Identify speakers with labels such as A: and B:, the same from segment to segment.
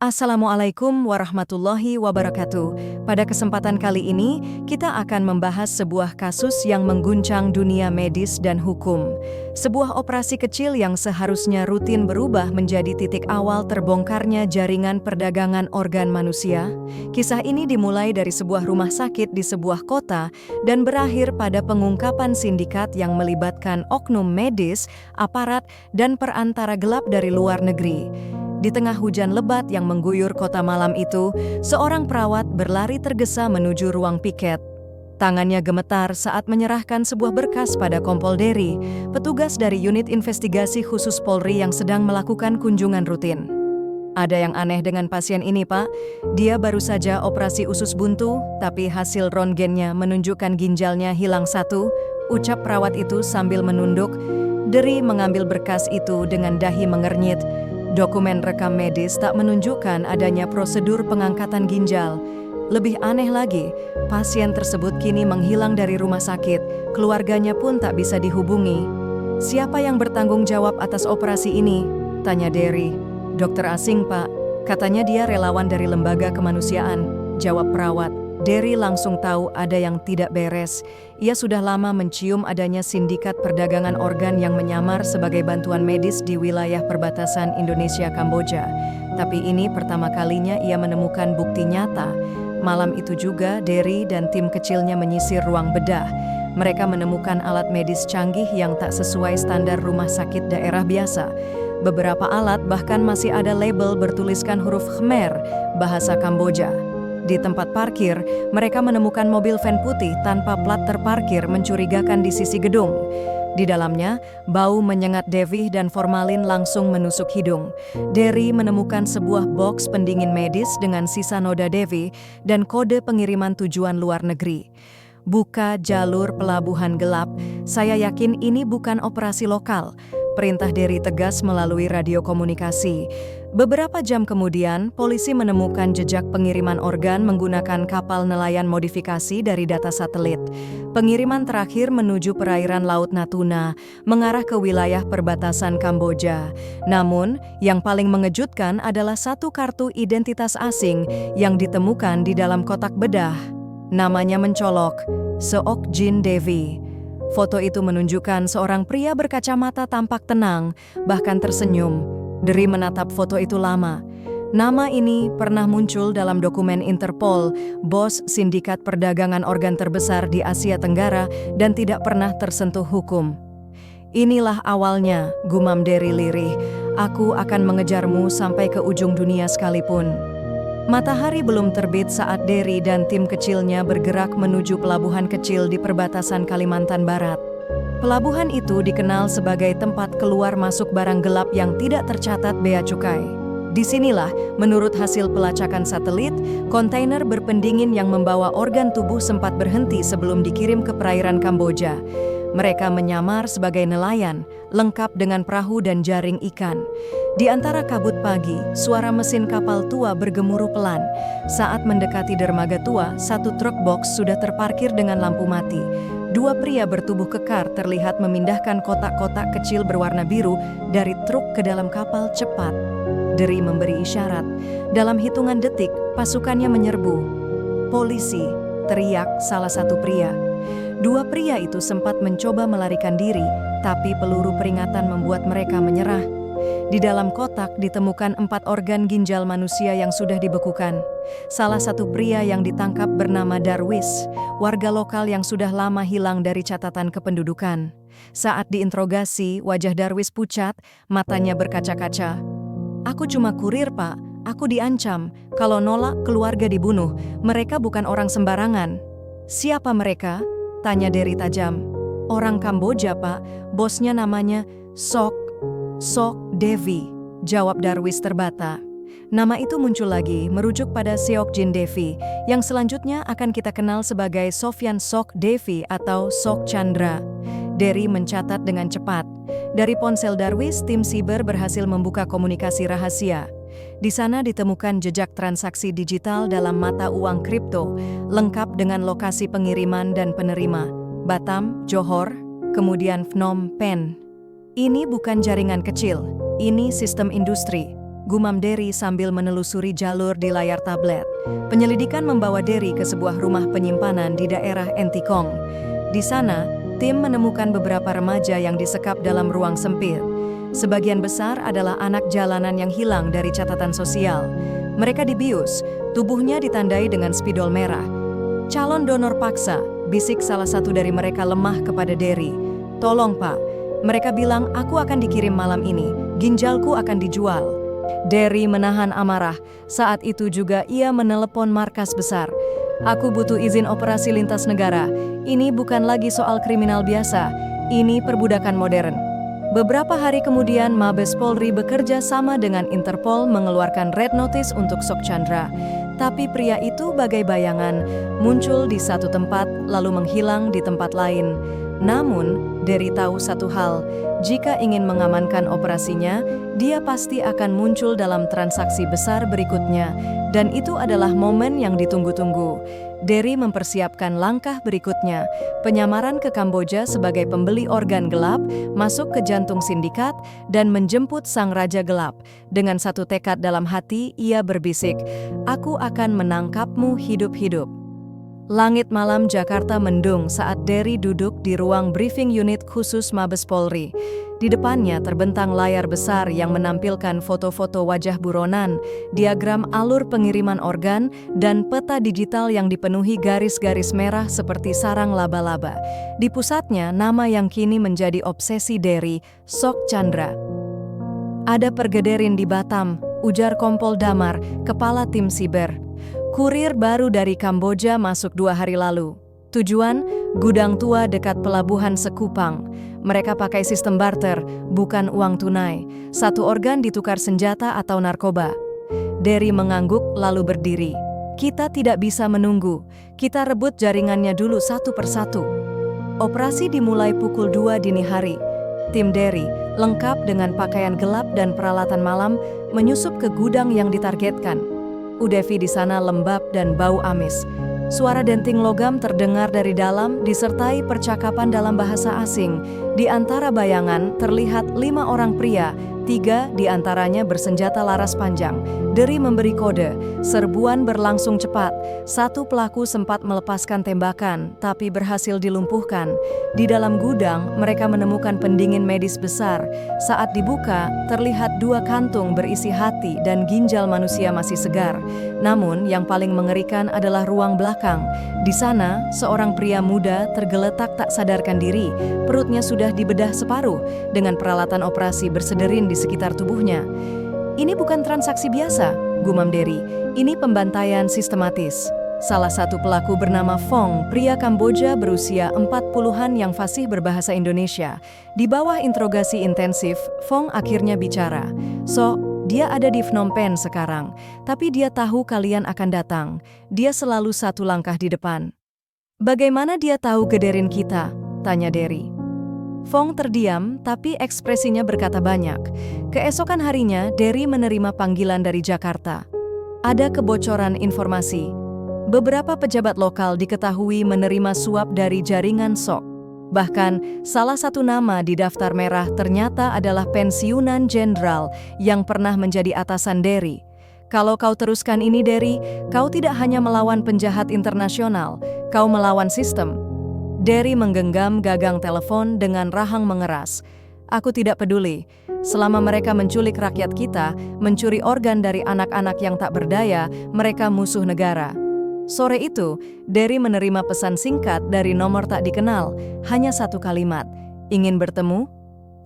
A: Assalamualaikum warahmatullahi wabarakatuh. Pada kesempatan kali ini, kita akan membahas sebuah kasus yang mengguncang dunia medis dan hukum. Sebuah operasi kecil yang seharusnya rutin berubah menjadi titik awal terbongkarnya jaringan perdagangan organ manusia. Kisah ini dimulai dari sebuah rumah sakit di sebuah kota dan berakhir pada pengungkapan sindikat yang melibatkan oknum medis, aparat, dan perantara gelap dari luar negeri. Di tengah hujan lebat yang mengguyur kota malam itu, seorang perawat berlari tergesa menuju ruang piket. Tangannya gemetar saat menyerahkan sebuah berkas pada Kompol Dery, petugas dari unit investigasi khusus Polri yang sedang melakukan kunjungan rutin. Ada yang aneh dengan pasien ini, Pak. Dia baru saja operasi usus buntu, tapi hasil röntgennya menunjukkan ginjalnya hilang satu, ucap perawat itu sambil menunduk. Dery mengambil berkas itu dengan dahi mengernyit. Dokumen rekam medis tak menunjukkan adanya prosedur pengangkatan ginjal. Lebih aneh lagi, pasien tersebut kini menghilang dari rumah sakit, keluarganya pun tak bisa dihubungi. Siapa yang bertanggung jawab atas operasi ini? Tanya Dery. Dokter asing, Pak. Katanya dia relawan dari lembaga kemanusiaan, jawab perawat. Dery langsung tahu ada yang tidak beres. Ia sudah lama mencium adanya sindikat perdagangan organ yang menyamar sebagai bantuan medis di wilayah perbatasan Indonesia-Kamboja. Tapi ini pertama kalinya ia menemukan bukti nyata. Malam itu juga Dery dan tim kecilnya menyisir ruang bedah. Mereka menemukan alat medis canggih yang tak sesuai standar rumah sakit daerah biasa. Beberapa alat bahkan masih ada label bertuliskan huruf Khmer, bahasa Kamboja. Di tempat parkir, mereka menemukan mobil van putih tanpa plat terparkir mencurigakan di sisi gedung. Di dalamnya, bau menyengat Devi dan formalin langsung menusuk hidung. Dery menemukan sebuah boks pendingin medis dengan sisa noda Devi dan kode pengiriman tujuan luar negeri. Buka jalur pelabuhan gelap, saya yakin ini bukan operasi lokal. Perintah Dery tegas melalui radio komunikasi. Beberapa jam kemudian, polisi menemukan jejak pengiriman organ menggunakan kapal nelayan modifikasi dari data satelit. Pengiriman terakhir menuju perairan Laut Natuna, mengarah ke wilayah perbatasan Kamboja. Namun, yang paling mengejutkan adalah satu kartu identitas asing yang ditemukan di dalam kotak bedah. Namanya mencolok, Seok Jin Devi. Foto itu menunjukkan seorang pria berkacamata tampak tenang, bahkan tersenyum. Dery menatap foto itu lama. Nama ini pernah muncul dalam dokumen Interpol, bos sindikat perdagangan organ terbesar di Asia Tenggara dan tidak pernah tersentuh hukum. Inilah awalnya, gumam Dery lirih. Aku akan mengejarmu sampai ke ujung dunia sekalipun. Matahari belum terbit saat Dery dan tim kecilnya bergerak menuju pelabuhan kecil di perbatasan Kalimantan Barat. Pelabuhan itu dikenal sebagai tempat keluar masuk barang gelap yang tidak tercatat bea cukai. Disinilah, menurut hasil pelacakan satelit, kontainer berpendingin yang membawa organ tubuh sempat berhenti sebelum dikirim ke perairan Kamboja. Mereka menyamar sebagai nelayan, lengkap dengan perahu dan jaring ikan. Di antara kabut pagi, suara mesin kapal tua bergemuruh pelan. Saat mendekati dermaga tua, satu truk box sudah terparkir dengan lampu mati. Dua pria bertubuh kekar terlihat memindahkan kotak-kotak kecil berwarna biru dari truk ke dalam kapal cepat. Dery memberi isyarat. Dalam hitungan detik, pasukannya menyerbu. Polisi, teriak salah satu pria. Dua pria itu sempat mencoba melarikan diri, tapi peluru peringatan membuat mereka menyerah. Di dalam kotak ditemukan 4 organ ginjal manusia yang sudah dibekukan. Salah satu pria yang ditangkap bernama Darwis, warga lokal yang sudah lama hilang dari catatan kependudukan. Saat diinterogasi, wajah Darwis pucat, matanya berkaca-kaca. Aku cuma kurir, Pak. Aku diancam. Kalau nolak, keluarga dibunuh. Mereka bukan orang sembarangan. Siapa mereka? Tanya Dery tajam. Orang Kamboja, Pak. Bosnya namanya Seok Devi, jawab Darwis terbata. Nama itu muncul lagi, merujuk pada Seok Jin Devi, yang selanjutnya akan kita kenal sebagai Sofyan Seok Devi atau Seok Chandra. Dery mencatat dengan cepat. Dari ponsel Darwis, tim siber berhasil membuka komunikasi rahasia. Di sana ditemukan jejak transaksi digital dalam mata uang kripto, lengkap dengan lokasi pengiriman dan penerima. Batam, Johor, kemudian Phnom Penh. Ini bukan jaringan kecil, ini sistem industri. gumam Derry sambil menelusuri jalur di layar tablet. Penyelidikan membawa Derry ke sebuah rumah penyimpanan di daerah Entikong. Di sana, tim menemukan beberapa remaja yang disekap dalam ruang sempit. Sebagian besar adalah anak jalanan yang hilang dari catatan sosial. Mereka dibius, tubuhnya ditandai dengan spidol merah. "Calon donor paksa," bisik salah satu dari mereka lemah kepada Derry. "Tolong Pak, mereka bilang aku akan dikirim malam ini, ginjalku akan dijual." Derry menahan amarah, saat itu juga ia menelepon markas besar. "Aku butuh izin operasi lintas negara, ini bukan lagi soal kriminal biasa, ini perbudakan modern." Beberapa hari kemudian, Mabes Polri bekerja sama dengan Interpol mengeluarkan Red Notice untuk Sok Chandra. Tapi pria itu bagai bayangan, muncul di satu tempat lalu menghilang di tempat lain. Namun, Derry tahu satu hal, jika ingin mengamankan operasinya, dia pasti akan muncul dalam transaksi besar berikutnya, dan itu adalah momen yang ditunggu-tunggu. Derry mempersiapkan langkah berikutnya, penyamaran ke Kamboja sebagai pembeli organ gelap, masuk ke jantung sindikat, dan menjemput sang raja gelap. Dengan satu tekad dalam hati, ia berbisik, "Aku akan menangkapmu hidup-hidup." Langit malam Jakarta mendung saat Derry duduk di ruang briefing unit khusus Mabes Polri. Di depannya terbentang layar besar yang menampilkan foto-foto wajah buronan, diagram alur pengiriman organ, dan peta digital yang dipenuhi garis-garis merah seperti sarang laba-laba. Di pusatnya, nama yang kini menjadi obsesi Derry, Sok Chandra. "Ada pergederin di Batam," ujar Kompol Damar, kepala tim siber. "Kurir baru dari Kamboja masuk 2 hari lalu. Tujuan, gudang tua dekat pelabuhan Sekupang. Mereka pakai sistem barter, bukan uang tunai. Satu organ ditukar senjata atau narkoba." Derry mengangguk lalu berdiri. "Kita tidak bisa menunggu. Kita rebut jaringannya dulu satu persatu." Operasi dimulai pukul 2 dini hari. Tim Derry, lengkap dengan pakaian gelap dan peralatan malam, menyusup ke gudang yang ditargetkan. Udara di sana lembab dan bau amis. Suara denting logam terdengar dari dalam disertai percakapan dalam bahasa asing. Di antara bayangan terlihat 5 orang pria, 3 di antaranya bersenjata laras panjang. Derry memberi kode, serbuan berlangsung cepat. Satu pelaku sempat melepaskan tembakan, tapi berhasil dilumpuhkan. Di dalam gudang, mereka menemukan pendingin medis besar. Saat dibuka, terlihat 2 kantung berisi hati dan ginjal manusia masih segar. Namun, yang paling mengerikan adalah ruang belakang. Di sana, seorang pria muda tergeletak tak sadarkan diri. Perutnya sudah dibedah separuh, dengan peralatan operasi bersederin di sekitar tubuhnya. "Ini bukan transaksi biasa," gumam Derry. "Ini pembantaian sistematis." Salah satu pelaku bernama Phong, pria Kamboja berusia 40-an yang fasih berbahasa Indonesia. Di bawah interogasi intensif, Phong akhirnya bicara. "So, dia ada di Phnom Penh sekarang, tapi dia tahu kalian akan datang. Dia selalu satu langkah di depan." "Bagaimana dia tahu gederin kita?" tanya Derry. Phong terdiam, tapi ekspresinya berkata banyak. Keesokan harinya, Derry menerima panggilan dari Jakarta. Ada kebocoran informasi. Beberapa pejabat lokal diketahui menerima suap dari jaringan Sok. Bahkan, salah satu nama di daftar merah ternyata adalah pensiunan jenderal yang pernah menjadi atasan Derry. "Kalau kau teruskan ini, Derry, kau tidak hanya melawan penjahat internasional, kau melawan sistem." Derry menggenggam gagang telepon dengan rahang mengeras. "Aku tidak peduli. Selama mereka menculik rakyat kita, mencuri organ dari anak-anak yang tak berdaya, mereka musuh negara." Sore itu, Derry menerima pesan singkat dari nomor tak dikenal, hanya satu kalimat. "Ingin bertemu?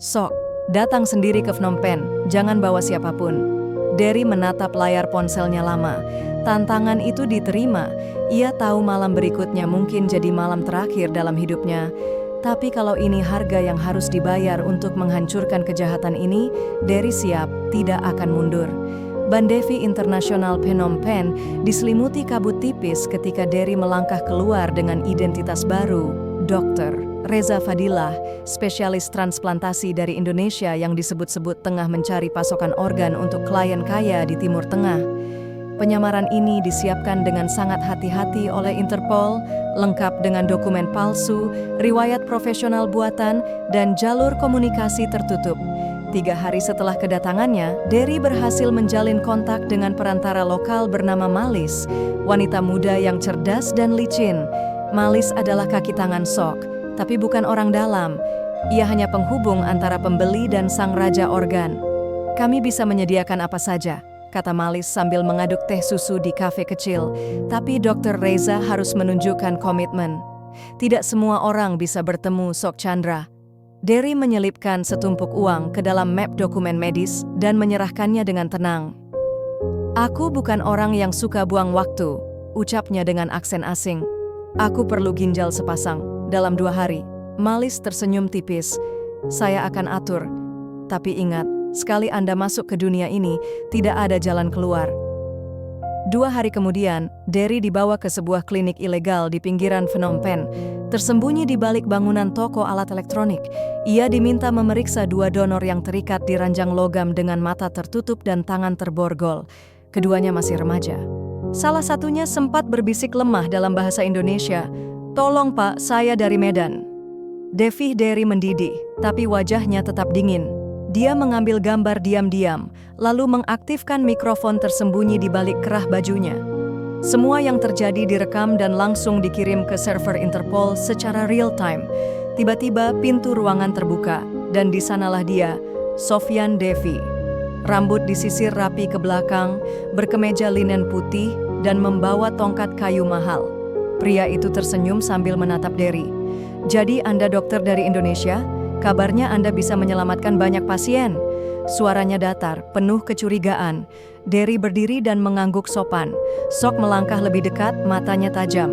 A: Sok, datang sendiri ke Phnom Penh, jangan bawa siapapun." Derry menatap layar ponselnya lama. Tantangan itu diterima. Ia tahu malam berikutnya mungkin jadi malam terakhir dalam hidupnya. Tapi kalau ini harga yang harus dibayar untuk menghancurkan kejahatan ini, Derry siap, tidak akan mundur. Bandevi Internasional Phnom Penh diselimuti kabut tipis ketika Derry melangkah keluar dengan identitas baru, Dr. Reza Fadilah, spesialis transplantasi dari Indonesia yang disebut-sebut tengah mencari pasokan organ untuk klien kaya di Timur Tengah. Penyamaran ini disiapkan dengan sangat hati-hati oleh Interpol, lengkap dengan dokumen palsu, riwayat profesional buatan, dan jalur komunikasi tertutup. 3 hari setelah kedatangannya, Derry berhasil menjalin kontak dengan perantara lokal bernama Malis, wanita muda yang cerdas dan licin. Malis adalah kaki tangan Sok, tapi bukan orang dalam. Ia hanya penghubung antara pembeli dan sang raja organ. "Kami bisa menyediakan apa saja," kata Malis sambil mengaduk teh susu di kafe kecil. "Tapi Dr. Reza harus menunjukkan komitmen. Tidak semua orang bisa bertemu Sok Chandra." Derry menyelipkan setumpuk uang ke dalam map dokumen medis dan menyerahkannya dengan tenang. "Aku bukan orang yang suka buang waktu," ucapnya dengan aksen asing. "Aku perlu ginjal sepasang dalam 2 hari. Malis tersenyum tipis. "Saya akan atur. Tapi ingat, sekali Anda masuk ke dunia ini, tidak ada jalan keluar." 2 hari kemudian, Derry dibawa ke sebuah klinik ilegal di pinggiran Phnom Penh. Tersembunyi di balik bangunan toko alat elektronik, ia diminta memeriksa 2 donor yang terikat di ranjang logam dengan mata tertutup dan tangan terborgol. Keduanya masih remaja. Salah satunya sempat berbisik lemah dalam bahasa Indonesia, "Tolong Pak, saya dari Medan." Devih Derry mendidih, tapi wajahnya tetap dingin. Dia mengambil gambar diam-diam, lalu mengaktifkan mikrofon tersembunyi di balik kerah bajunya. Semua yang terjadi direkam dan langsung dikirim ke server Interpol secara real-time. Tiba-tiba pintu ruangan terbuka, dan di sanalah dia, Sofyan Devi. Rambut disisir rapi ke belakang, berkemeja linen putih, dan membawa tongkat kayu mahal. Pria itu tersenyum sambil menatap Derry. "Jadi Anda dokter dari Indonesia? Kabarnya Anda bisa menyelamatkan banyak pasien." Suaranya datar, penuh kecurigaan. Derry berdiri dan mengangguk sopan. Sok melangkah lebih dekat, matanya tajam.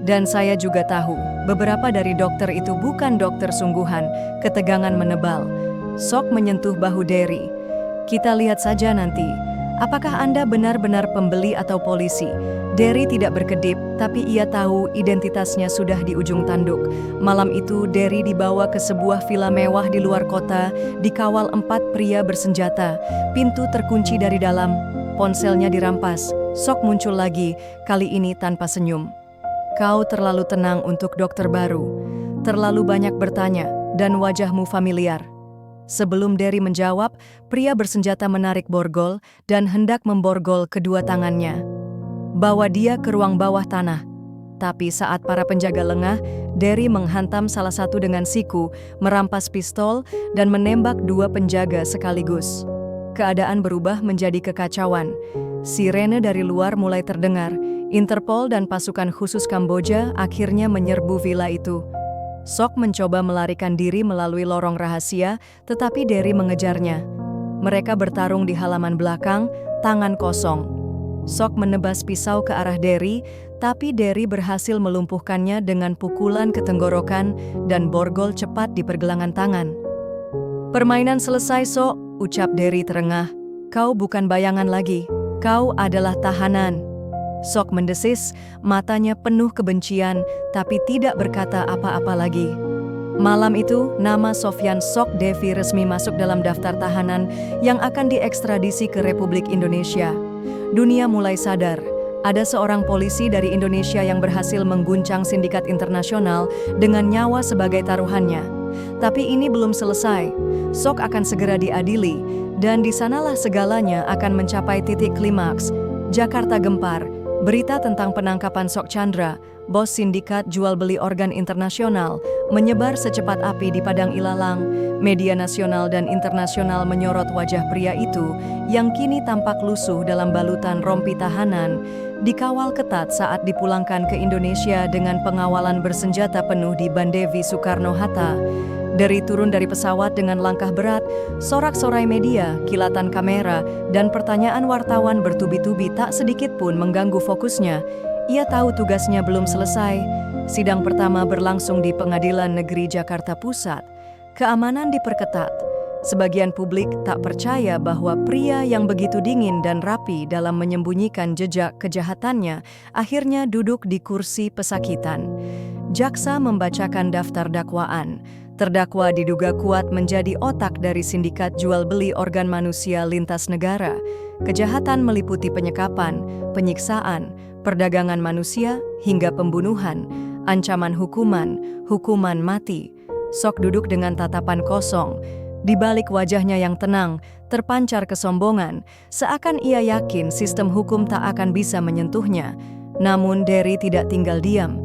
A: "Dan saya juga tahu, beberapa dari dokter itu bukan dokter sungguhan." Ketegangan menebal. Sok menyentuh bahu Derry. "Kita lihat saja nanti. Apakah Anda benar-benar pembeli atau polisi?" Derry tidak berkedip, tapi ia tahu identitasnya sudah di ujung tanduk. Malam itu, Derry dibawa ke sebuah villa mewah di luar kota, dikawal 4 pria bersenjata. Pintu terkunci dari dalam, ponselnya dirampas. Sok muncul lagi, kali ini tanpa senyum. "Kau terlalu tenang untuk dokter baru. Terlalu banyak bertanya, dan wajahmu familiar." Sebelum Derry menjawab, pria bersenjata menarik borgol dan hendak memborgol kedua tangannya. "Bawa dia ke ruang bawah tanah." Tapi saat para penjaga lengah, Derry menghantam salah satu dengan siku, merampas pistol, dan menembak 2 penjaga sekaligus. Keadaan berubah menjadi kekacauan. Sirene dari luar mulai terdengar. Interpol dan pasukan khusus Kamboja akhirnya menyerbu villa itu. Sok mencoba melarikan diri melalui lorong rahasia, tetapi Derry mengejarnya. Mereka bertarung di halaman belakang, tangan kosong. Sok menebas pisau ke arah Derry, tapi Derry berhasil melumpuhkannya dengan pukulan ke tenggorokan dan borgol cepat di pergelangan tangan. "Permainan selesai, Sok," ucap Derry terengah. "Kau bukan bayangan lagi. Kau adalah tahanan." Sok mendesis, matanya penuh kebencian, tapi tidak berkata apa-apa lagi. Malam itu, nama Sofyan Sok Devi resmi masuk dalam daftar tahanan yang akan diekstradisi ke Republik Indonesia. Dunia mulai sadar, ada seorang polisi dari Indonesia yang berhasil mengguncang sindikat internasional dengan nyawa sebagai taruhannya. Tapi ini belum selesai. Sok akan segera diadili, dan di sanalah segalanya akan mencapai titik klimaks. Jakarta gempar. Berita tentang penangkapan Sok Chandra, bos sindikat jual beli organ internasional, menyebar secepat api di Padang Ilalang. Media nasional dan internasional menyorot wajah pria itu yang kini tampak lusuh dalam balutan rompi tahanan, dikawal ketat saat dipulangkan ke Indonesia dengan pengawalan bersenjata penuh di Bandevi Soekarno-Hatta. Derry turun dari pesawat dengan langkah berat, sorak-sorai media, kilatan kamera, dan pertanyaan wartawan bertubi-tubi tak sedikit pun mengganggu fokusnya. Ia tahu tugasnya belum selesai. Sidang pertama berlangsung di Pengadilan Negeri Jakarta Pusat. Keamanan diperketat. Sebagian publik tak percaya bahwa pria yang begitu dingin dan rapi dalam menyembunyikan jejak kejahatannya akhirnya duduk di kursi pesakitan. Jaksa membacakan daftar dakwaan. Terdakwa diduga kuat menjadi otak dari sindikat jual beli organ manusia lintas negara. Kejahatan meliputi penyekapan, penyiksaan, perdagangan manusia, hingga pembunuhan, ancaman hukuman mati. Sok duduk dengan tatapan kosong. Di balik wajahnya yang tenang, terpancar kesombongan, seakan ia yakin sistem hukum tak akan bisa menyentuhnya. Namun Derry tidak tinggal diam.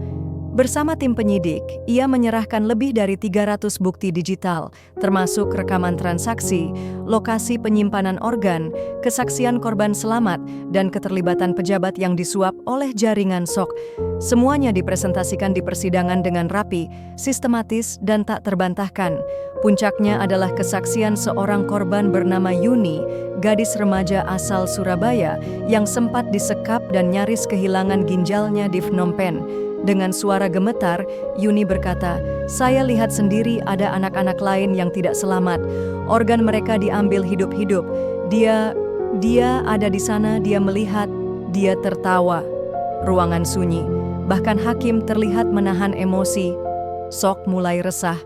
A: Bersama tim penyidik, ia menyerahkan lebih dari 300 bukti digital, termasuk rekaman transaksi, lokasi penyimpanan organ, kesaksian korban selamat, dan keterlibatan pejabat yang disuap oleh jaringan SOK. Semuanya dipresentasikan di persidangan dengan rapi, sistematis, dan tak terbantahkan. Puncaknya adalah kesaksian seorang korban bernama Yuni, gadis remaja asal Surabaya, yang sempat disekap dan nyaris kehilangan ginjalnya di Phnom Penh. Dengan suara gemetar, Yuni berkata, "Saya lihat sendiri ada anak-anak lain yang tidak selamat. Organ mereka diambil hidup-hidup. Dia ada di sana, dia melihat, dia tertawa." Ruangan sunyi. Bahkan hakim terlihat menahan emosi. SOK mulai resah.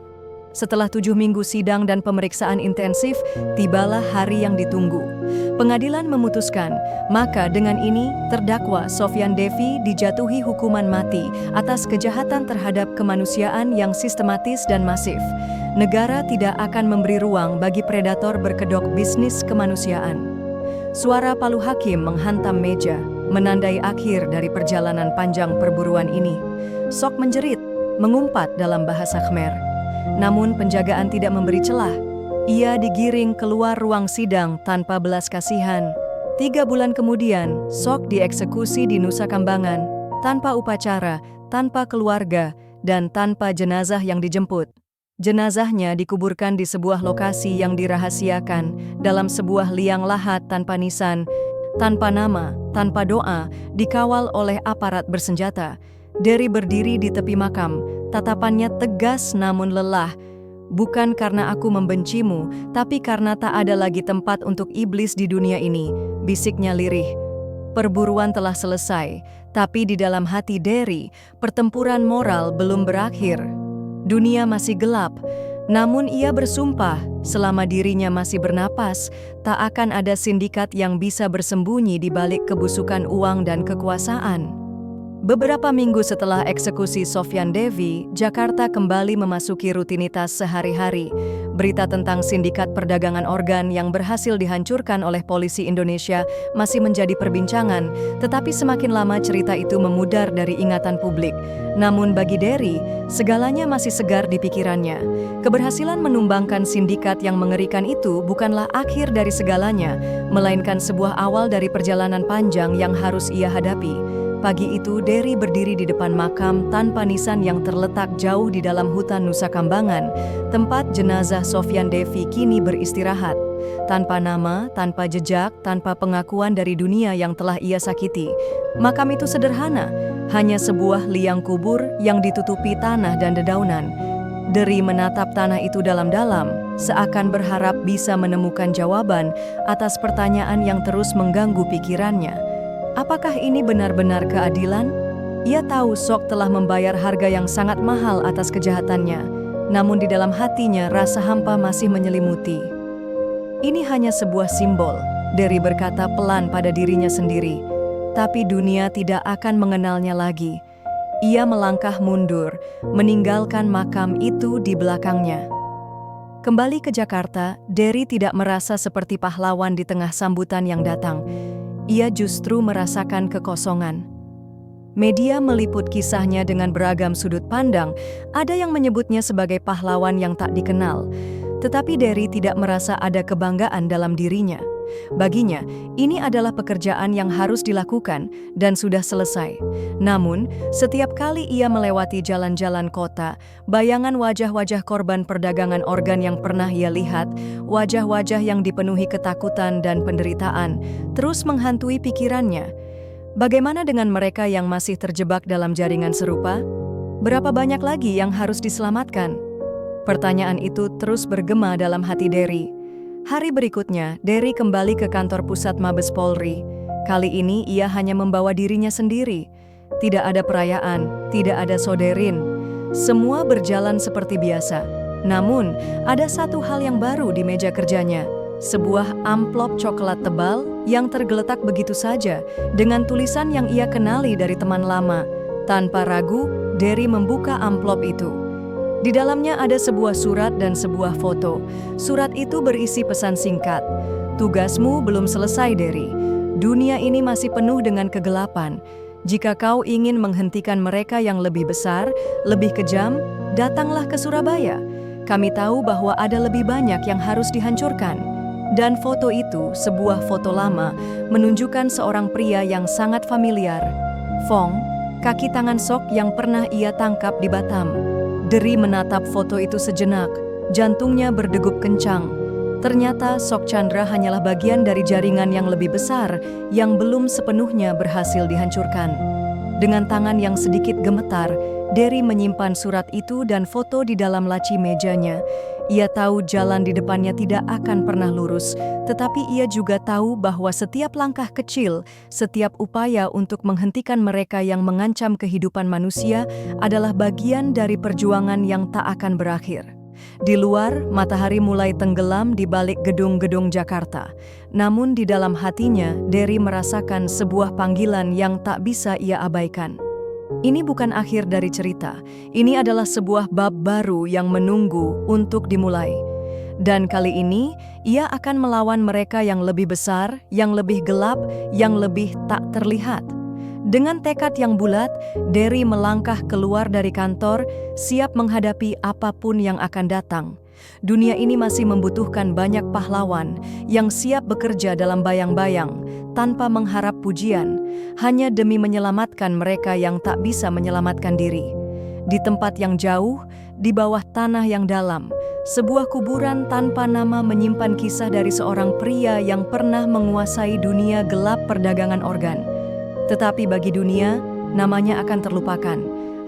A: Setelah 7 minggu sidang dan pemeriksaan intensif, tibalah hari yang ditunggu. Pengadilan memutuskan, maka dengan ini terdakwa Sofyan Devi dijatuhi hukuman mati atas kejahatan terhadap kemanusiaan yang sistematis dan masif. Negara tidak akan memberi ruang bagi predator berkedok bisnis kemanusiaan. Suara palu hakim menghantam meja, menandai akhir dari perjalanan panjang perburuan ini. SOK menjerit, mengumpat dalam bahasa Khmer. Namun penjagaan tidak memberi celah. Ia digiring keluar ruang sidang tanpa belas kasihan. 3 bulan kemudian, SOK dieksekusi di Nusa Kambangan, tanpa upacara, tanpa keluarga, dan tanpa jenazah yang dijemput. Jenazahnya dikuburkan di sebuah lokasi yang dirahasiakan, dalam sebuah liang lahat tanpa nisan, tanpa nama, tanpa doa, dikawal oleh aparat bersenjata. Derry berdiri di tepi makam, tatapannya tegas namun lelah. "Bukan karena aku membencimu, tapi karena tak ada lagi tempat untuk iblis di dunia ini," bisiknya lirih. Perburuan telah selesai, tapi di dalam hati Derry, pertempuran moral belum berakhir. Dunia masih gelap, namun ia bersumpah, selama dirinya masih bernapas, tak akan ada sindikat yang bisa bersembunyi di balik kebusukan uang dan kekuasaan. Beberapa minggu setelah eksekusi Sofyan Devi, Jakarta kembali memasuki rutinitas sehari-hari. Berita tentang sindikat perdagangan organ yang berhasil dihancurkan oleh polisi Indonesia masih menjadi perbincangan, tetapi semakin lama cerita itu memudar dari ingatan publik. Namun bagi Derry, segalanya masih segar di pikirannya. Keberhasilan menumbangkan sindikat yang mengerikan itu bukanlah akhir dari segalanya, melainkan sebuah awal dari perjalanan panjang yang harus ia hadapi. Pagi itu, Derry berdiri di depan makam tanpa nisan yang terletak jauh di dalam hutan Nusa Kambangan, tempat jenazah Sofyan Devi kini beristirahat. Tanpa nama, tanpa jejak, tanpa pengakuan dari dunia yang telah ia sakiti. Makam itu sederhana, hanya sebuah liang kubur yang ditutupi tanah dan dedaunan. Derry menatap tanah itu dalam-dalam, seakan berharap bisa menemukan jawaban atas pertanyaan yang terus mengganggu pikirannya. Apakah ini benar-benar keadilan? Ia tahu SOK telah membayar harga yang sangat mahal atas kejahatannya, namun di dalam hatinya rasa hampa masih menyelimuti. "Ini hanya sebuah simbol," Derry berkata pelan pada dirinya sendiri. Tapi dunia tidak akan mengenalnya lagi. Ia melangkah mundur, meninggalkan makam itu di belakangnya. Kembali ke Jakarta, Derry tidak merasa seperti pahlawan di tengah sambutan yang datang. Ia justru merasakan kekosongan. Media meliput kisahnya dengan beragam sudut pandang, ada yang menyebutnya sebagai pahlawan yang tak dikenal. Tetapi Derry tidak merasa ada kebanggaan dalam dirinya. Baginya, ini adalah pekerjaan yang harus dilakukan dan sudah selesai. Namun, setiap kali ia melewati jalan-jalan kota, bayangan wajah-wajah korban perdagangan organ yang pernah ia lihat, wajah-wajah yang dipenuhi ketakutan dan penderitaan, terus menghantui pikirannya. Bagaimana dengan mereka yang masih terjebak dalam jaringan serupa? Berapa banyak lagi yang harus diselamatkan? Pertanyaan itu terus bergema dalam hati Derry. Hari berikutnya, Derry kembali ke kantor pusat Mabes Polri. Kali ini ia hanya membawa dirinya sendiri. Tidak ada perayaan, tidak ada soderin. Semua berjalan seperti biasa. Namun, ada satu hal yang baru di meja kerjanya. Sebuah amplop coklat tebal yang tergeletak begitu saja, dengan tulisan yang ia kenali dari teman lama. Tanpa ragu, Derry membuka amplop itu. Di dalamnya ada sebuah surat dan sebuah foto. Surat itu berisi pesan singkat. Tugasmu belum selesai, Derry. Dunia ini masih penuh dengan kegelapan. Jika kau ingin menghentikan mereka yang lebih besar, lebih kejam, datanglah ke Surabaya. Kami tahu bahwa ada lebih banyak yang harus dihancurkan. Dan foto itu, sebuah foto lama, menunjukkan seorang pria yang sangat familiar. Fong, kaki tangan Sok yang pernah ia tangkap di Batam. Derry menatap foto itu sejenak, jantungnya berdegup kencang. Ternyata Sok Chandra hanyalah bagian dari jaringan yang lebih besar yang belum sepenuhnya berhasil dihancurkan. Dengan tangan yang sedikit gemetar, Derry menyimpan surat itu dan foto di dalam laci mejanya. Ia tahu jalan di depannya tidak akan pernah lurus, tetapi ia juga tahu bahwa setiap langkah kecil, setiap upaya untuk menghentikan mereka yang mengancam kehidupan manusia adalah bagian dari perjuangan yang tak akan berakhir. Di luar, matahari mulai tenggelam di balik gedung-gedung Jakarta. Namun di dalam hatinya, Derry merasakan sebuah panggilan yang tak bisa ia abaikan. Ini bukan akhir dari cerita. Ini adalah sebuah bab baru yang menunggu untuk dimulai. Dan kali ini, ia akan melawan mereka yang lebih besar, yang lebih gelap, yang lebih tak terlihat. Dengan tekad yang bulat, Derry melangkah keluar dari kantor, siap menghadapi apapun yang akan datang. Dunia ini masih membutuhkan banyak pahlawan yang siap bekerja dalam bayang-bayang, tanpa mengharap pujian, hanya demi menyelamatkan mereka yang tak bisa menyelamatkan diri. Di tempat yang jauh, di bawah tanah yang dalam, sebuah kuburan tanpa nama menyimpan kisah dari seorang pria yang pernah menguasai dunia gelap perdagangan organ. Tetapi bagi dunia, namanya akan terlupakan.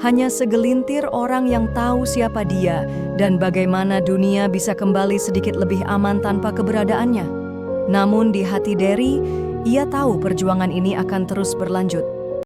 A: Hanya segelintir orang yang tahu siapa dia dan bagaimana dunia bisa kembali sedikit lebih aman tanpa keberadaannya. Namun di hati Derry, ia tahu perjuangan ini akan terus berlanjut.